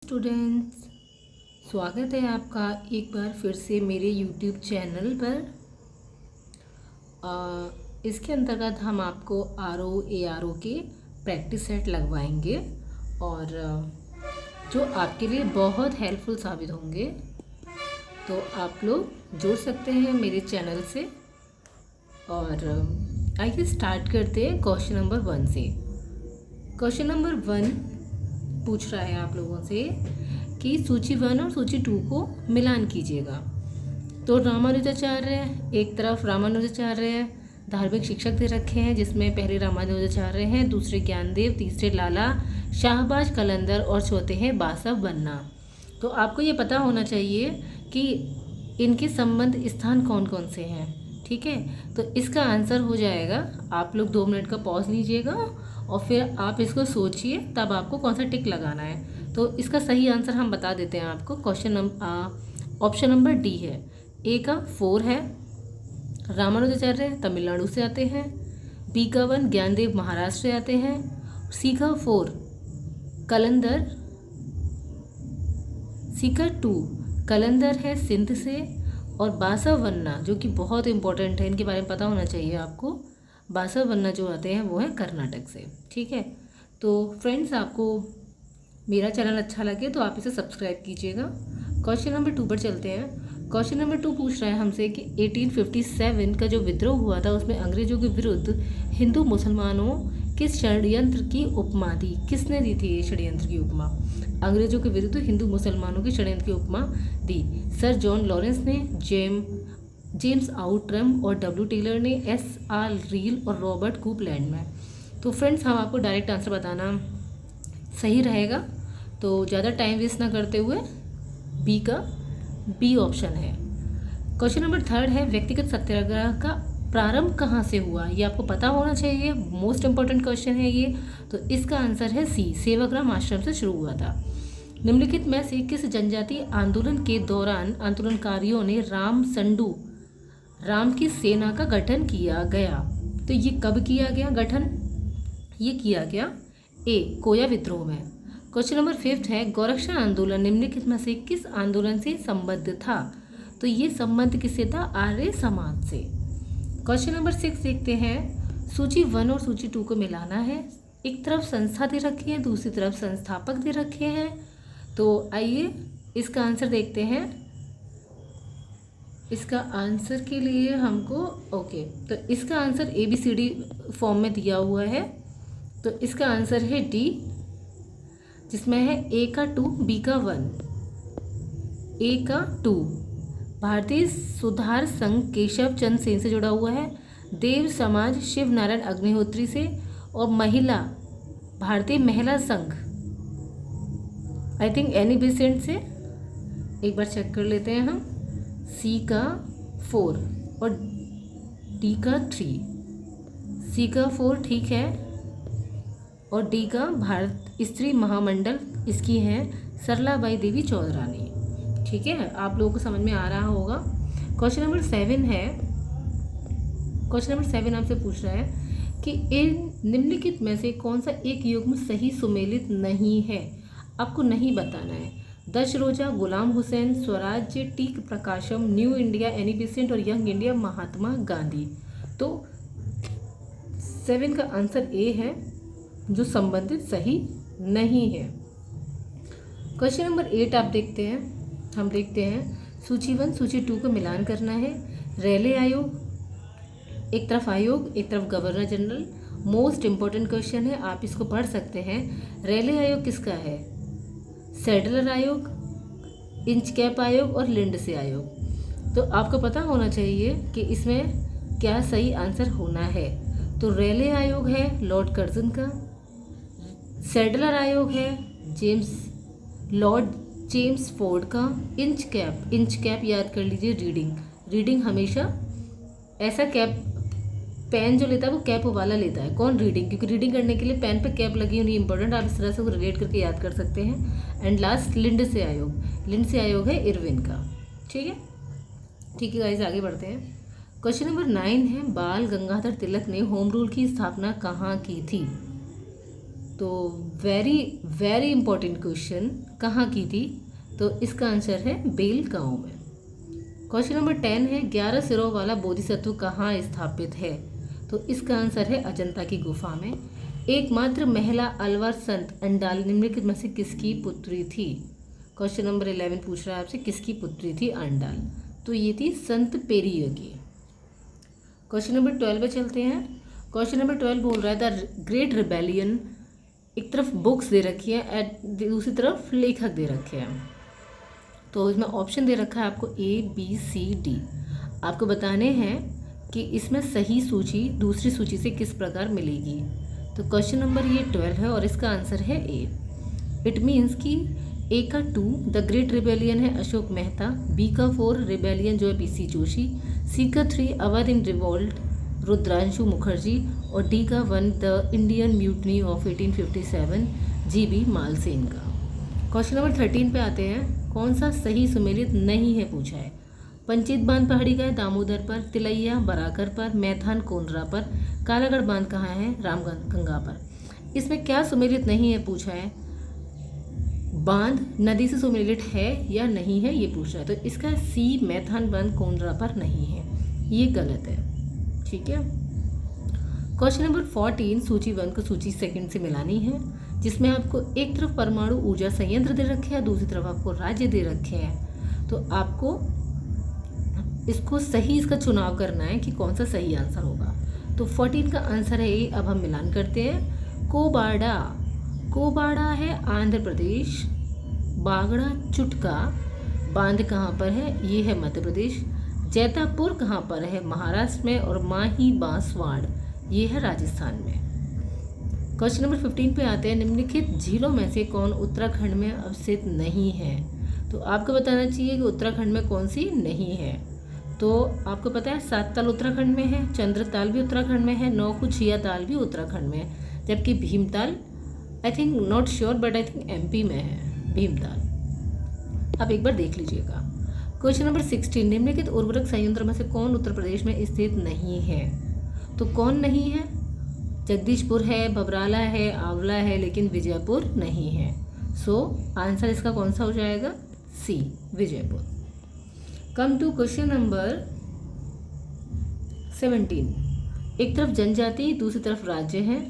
Students, स्वागत है आपका एक बार फिर से मेरे यूट्यूब चैनल पर। इसके अंतर्गत हम आपको RO ARO के प्रैक्टिस सेट लगवाएंगे और जो आपके लिए बहुत हेल्पफुल साबित होंगे। तो आप लोग जुड़ सकते हैं मेरे चैनल से। और आइए स्टार्ट करते हैं क्वेश्चन नंबर 1 से। क्वेश्चन नंबर 1 पूछ रहा है आप लोगों से कि सूची 1 और सूची 2 को मिलान कीजिएगा। तो रामानुजाचार्य, एक तरफ रामानुजाचार्य धार्मिक शिक्षक दे रखे हैं, जिसमें पहले रामानुजाचार्य हैं, दूसरे ज्ञानदेव, तीसरे लाला शाहबाज कलंदर और चौथे हैं बासव बन्ना। तो आपको ये पता होना चाहिए कि इनके संबंध स्थान कौन कौन से हैं। ठीक है, तो इसका आंसर हो जाएगा, आप लोग 2 मिनट का पॉज लीजिएगा और फिर आप इसको सोचिए, तब आपको कौन सा टिक लगाना है। तो इसका सही आंसर हम बता देते हैं आपको। ऑप्शन नंबर डी है। ए का 4 है, रामानुजाचार्य तमिलनाडु से आते हैं। बी का 1 ज्ञानदेव महाराष्ट्र से आते हैं। सी का 4 कलंदर, सी का 2 कलंदर है सिंध से। और बासव बन्ना जो कि बहुत इंपॉर्टेंट है, इनके बारे में पता होना चाहिए आपको। बासव बन्ना जो आते हैं वो है कर्नाटक से। ठीक है, तो फ्रेंड्स, आपको मेरा चैनल अच्छा लगे तो आप इसे सब्सक्राइब कीजिएगा। क्वेश्चन नंबर 2 पर चलते हैं। क्वेश्चन नंबर 2 पूछ रहा है हमसे कि 1857 का जो विद्रोह हुआ था उसमें अंग्रेजों के विरुद्ध हिंदू मुसलमानों किस षड्यंत्र की उपमा दी। किसने दी थी ये षड्यंत्र की उपमा? अंग्रेजों के विरुद्ध हिंदू मुसलमानों की षड्यंत्र की उपमा दी सर जॉन लॉरेंस ने, जेम्स आउट्रम और W टेलर ने, SR रील और रॉबर्ट कूपलैंड में। तो फ्रेंड्स, हम आपको डायरेक्ट आंसर बताना सही रहेगा, तो ज़्यादा टाइम वेस्ट ना करते हुए बी ऑप्शन है। क्वेश्चन नंबर 3 है, व्यक्तिगत सत्याग्रह का प्रारंभ कहाँ से हुआ? ये आपको पता होना चाहिए, मोस्ट इंपॉर्टेंट क्वेश्चन है ये। तो इसका आंसर है सी, सेवाग्राम आश्रम से शुरू हुआ था। निम्नलिखित में से किस जनजातीय आंदोलन के दौरान आंदोलनकारियों ने राम की सेना का गठन किया गया? तो ये कब किया गया गठन? ये किया गया ए, कोया विद्रोह में। क्वेश्चन नंबर 5 है, गोरक्षा आंदोलन निम्नलिखित में से किस आंदोलन से संबद्ध था? तो ये संबंध किससे था? आर्य समाज से। क्वेश्चन नंबर 6 देखते हैं। सूची 1 और सूची 2 को मिलाना है। एक तरफ संस्था दे रखी है, दूसरी तरफ संस्थापक दे रखे हैं। तो आइए इसका आंसर देखते हैं। इसका आंसर के लिए हमको तो इसका आंसर ABCD फॉर्म में दिया हुआ है। तो इसका आंसर है डी, जिसमें है ए का 2, बी का 1, ए का 2 भारतीय सुधार संघ केशव चंद्र सेन से जुड़ा हुआ है, देव समाज शिव नारायण अग्निहोत्री से, और महिला भारतीय महिला संघ आई थिंक एनी बेसेंट से। एक बार चेक कर लेते हैं हम। सी का 4 और डी का 3। सी का 4 ठीक है, और डी का भारत स्त्री महामंडल, इसकी है सरलाबाई देवी चौधरानी। ठीक है, आप लोगों को समझ में आ रहा होगा। क्वेश्चन नंबर 7 है। क्वेश्चन नंबर 7 आपसे पूछ रहा है कि इन निम्नलिखित में से कौन सा एक युग्म सही सुमेलित नहीं है? आपको नहीं बताना है। दश रोजा, गुलाम हुसैन, स्वराज्य, टीक प्रकाशम, न्यू इंडिया, एनी बेसेंट और यंग इंडिया, महात्मा गांधी। तो 7 का आंसर ए है, जो संबंधित सही नहीं है। क्वेश्चन नंबर 8 आप देखते हैं। हम देखते हैं सूची 1 सूची 2 को मिलान करना है। रेले आयोग, एक तरफ आयोग, एक तरफ governor general. Most important question है, आप इसको पढ़ सकते हैं। रेले आयोग किसका है? सैडलर आयोग, इंचकैप आयोग और लिंडसे आयोग। तो आपको पता होना चाहिए कि इसमें क्या सही आंसर होना है। तो रेले आयोग है लॉर्ड कर्जन का, सैडलर आयोग है लॉर्ड जेम्स फोर्ड का, इंचकैप याद कर लीजिए, रीडिंग हमेशा ऐसा कैप, पेन जो लेता है वो कैप वाला लेता है। कौन? रीडिंग, क्योंकि रीडिंग करने के लिए पेन पे कैप लगी होनी इंपॉर्टेंट। आप इस तरह से वो रिलेट करके याद कर सकते हैं। एंड लास्ट लिंडसे आयोग है इरविन का। ठीक है गाइस, आगे बढ़ते हैं। क्वेश्चन नंबर 9 है, बाल गंगाधर तिलक ने होम रूल की स्थापना कहाँ की थी? तो वेरी वेरी इंपॉर्टेंट क्वेश्चन, कहाँ की थी? तो इसका आंसर है बेल गांव में। क्वेश्चन नंबर 10 है 11 सिरों वाला बोधिसत्व कहाँ स्थापित है? तो इसका आंसर है अजंता की गुफा में। एकमात्र महिला अलवर संत अंडाल निम्नलिखित में से किसकी पुत्री थी? क्वेश्चन नंबर 11 पूछ रहा है आपसे, किसकी पुत्री थी अंडाल? तो ये थी संत पेरिय की। क्वेश्चन नंबर 12 पे चलते हैं। क्वेश्चन नंबर 12 बोल रहा है द ग्रेट रिबेलियन, एक तरफ बुक्स दे रखी है, दूसरी तरफ लेखक दे रखे हैं। तो इसमें ऑप्शन दे रखा है आपको ABCD। आपको बताने हैं कि इसमें सही सूची दूसरी सूची से किस प्रकार मिलेगी। तो क्वेश्चन नंबर ये 12 है और इसका आंसर है A। इट मीन्स कि A का 2 द ग्रेट रिबेलियन है अशोक मेहता, B का 4 रिबेलियन जो है PC जोशी, C का 3 अवध इन रिवोल्ट रुद्रांशु मुखर्जी और D का 1 the Indian mutiny of 1857 GB मालसेन का। क्वेश्चन नंबर 13 पे आते हैं। कौन सा सही सुमेलित नहीं है पूछा है? पंचित बांध पहाड़ी का है दामोदर पर, तिलैया बराकर पर, मैथान कोनरा पर, कालागढ़ बांध कहाँ है? रामगंगा पर। इसमें क्या सुमेलित नहीं है पूछा है? बांध नदी से सुमेलित है या नहीं है ये पूछ रहा है। तो इसका C मैथान बांध कोनरा पर नहीं है, ये गलत है। ठीक है। क्वेश्चन नंबर 14 सूची 1 को सूची 2 से मिलानी है, जिसमें आपको एक तरफ परमाणु ऊर्जा संयंत्र दे रखे हैं, दूसरी तरफ आपको राज्य दे रखे हैं। तो आपको इसको सही इसका चुनाव करना है कि कौन सा सही आंसर होगा। तो 14 का आंसर है ये। अब हम मिलान करते हैं। कोबाड़ा, कोबाड़ा है आंध्र प्रदेश, बागड़ा चुटका बांध कहाँ पर है? ये है मध्य प्रदेश। जैतापुर कहाँ पर है? महाराष्ट्र में। और माही बांसवाड़ ये है राजस्थान में। क्वेश्चन नंबर 15 पे आते हैं। निम्नलिखित झीलों में से कौन उत्तराखंड में अवस्थित नहीं है? तो आपको बताना चाहिए कि उत्तराखंड में कौन सी नहीं है। तो आपको पता है सातताल उत्तराखंड में है, चंद्रताल भी उत्तराखंड में है, नौकुचिया ताल भी उत्तराखंड में है, जबकि Bhimtal I think not sure but I think MP में है भीमताल। आप एक बार देख लीजिएगा। क्वेश्चन नंबर 16 निम्नलिखित उर्वरक संयंत्र में से कौन उत्तर प्रदेश में स्थित नहीं है? तो कौन नहीं है? जगदीशपुर है, बबराला है, आंवला है, लेकिन विजयपुर नहीं है। सो आंसर इसका कौन सा हो जाएगा? C Vijaypur. Come to question number 17। एक तरफ जनजाति दूसरी तरफ राज्य है।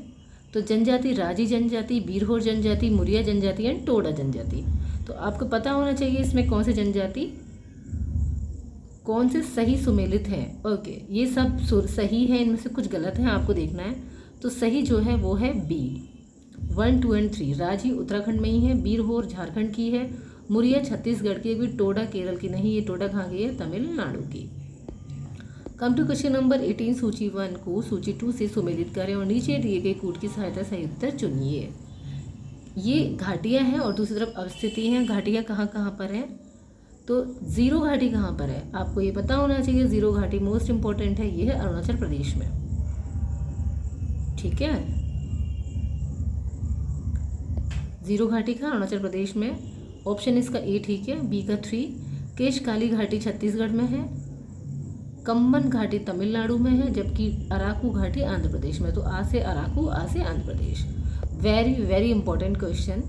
तो जनजाति राजी जनजाति, बीरहोर जनजाति, मुरिया जनजाति एंड टोडा जनजाति। तो आपको पता होना चाहिए इसमें कौन सी जनजाति कौन से सही सुमेलित है। ओके, ये सब सही है, इनमें से कुछ गलत है, आपको देखना है। तो सही जो है वो है B 1, 2 एंड 3। राजी उत्तराखंड में ही है, बीरहोर झारखंड की है, मुरिया छत्तीसगढ़ की है, भी टोडा केरल की नहीं। ये टोडा कहाँ की है? तमिलनाडु की। कम टू क्वेश्चन नंबर 18 सूची 1 को सूची 2 से सुमेलित करें और नीचे दिए गए कूट की सहायता सही उत्तर चुनिए। ये घाटियाँ हैं और दूसरी तरफ अवस्थिति हैं। घाटियाँ कहाँ कहाँ पर हैं? तो जीरो घाटी कहाँ पर है? आपको ये पता होना चाहिए। जीरो घाटी मोस्ट इंपॉर्टेंट है, ये है अरुणाचल प्रदेश में। ठीक है, जीरो घाटी का अरुणाचल प्रदेश में। ऑप्शन इसका A ठीक है। B का 3 केशकाली घाटी छत्तीसगढ़ में है, कम्बन घाटी तमिलनाडु में है, जबकि अराकू घाटी आंध्र प्रदेश में। तो आ से अराकू, आ से Andhra Pradesh. Very very important question.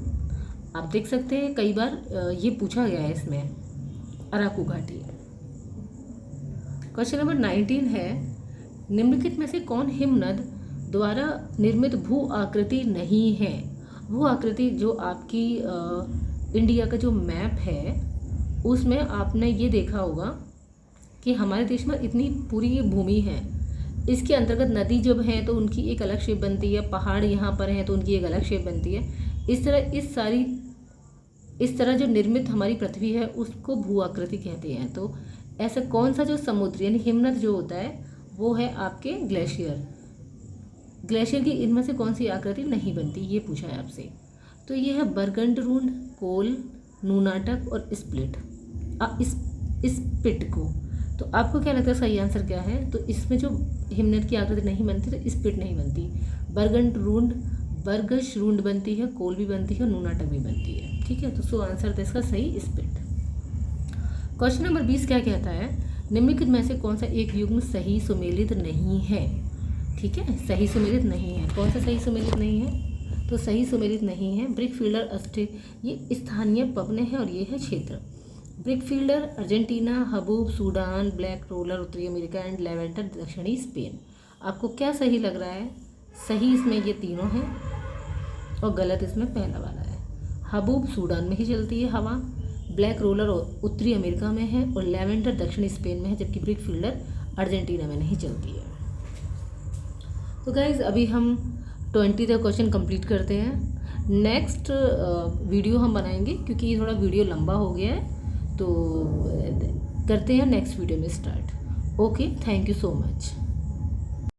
आप देख सकते हैं कई बार ये पूछा गया है इसमें, अराकू घाटी। क्वेश्चन नंबर 19 है निम्नलिखित में से कौन हिमनद द्वारा निर्मित भू आकृति नहीं है? भू आकृति जो आपकी इंडिया का जो मैप है उसमें आपने ये देखा होगा कि हमारे देश में इतनी पूरी ये भूमि है, इसके अंतर्गत नदी जब है तो उनकी एक अलग शेप बनती है, पहाड़ यहाँ पर हैं तो उनकी एक अलग शेप बनती है। इस तरह जो निर्मित हमारी पृथ्वी है उसको भू आकृति कहते हैं। तो ऐसा कौन सा जो समुद्र यानी हिमनद जो होता है वो है आपके ग्लेशियर। ग्लेशियर की इनमें से कौन सी आकृति नहीं बनती, ये पूछा है आपसे। तो ये है बरगंडरुंड, कोल, नूनाटक और स्प्लिट। स्पिट को तो आपको क्या लगता है सही आंसर क्या है? तो इसमें जो हिमनद की आकृति नहीं बनती तो स्पिट नहीं बनती। बरगंडरुंड, बरगशरुंड बनती है, कोल भी बनती है, नूनाटक भी बनती है। ठीक है, तो सो आंसर था इसका सही स्पिट। क्वेश्चन नंबर 20 क्या कहता है? निम्नलिखित में से कौन सा एक युग्म सही सुमेलित नहीं है? ठीक है, सही सुमेलित नहीं है। कौन सा सही सुमेलित नहीं है? तो सही सुमेलित नहीं है। ब्रिक फील्डर ये स्थानीय पवने हैं और ये है क्षेत्र। Brick fielder Argentina, haboob Sudan, black roller उत्तरी अमेरिका एंड लेवेंडर दक्षिणी स्पेन। आपको क्या सही लग रहा है? सही इसमें ये तीनों हैं और गलत इसमें पहला वाला है। हबूब सूडान में ही चलती है हवा, ब्लैक रोलर उत्तरी अमेरिका में है और लेवेंडर दक्षिणी स्पेन में है, जबकि ब्रिक फील्डर अर्जेंटीना में नहीं चलती है। तो गाइज अभी हम 20 का क्वेश्चन कंप्लीट करते हैं। नेक्स्ट वीडियो हम बनाएंगे क्योंकि ये थोड़ा वीडियो लंबा हो गया है, तो करते हैं नेक्स्ट वीडियो में start. Okay, thank you so much.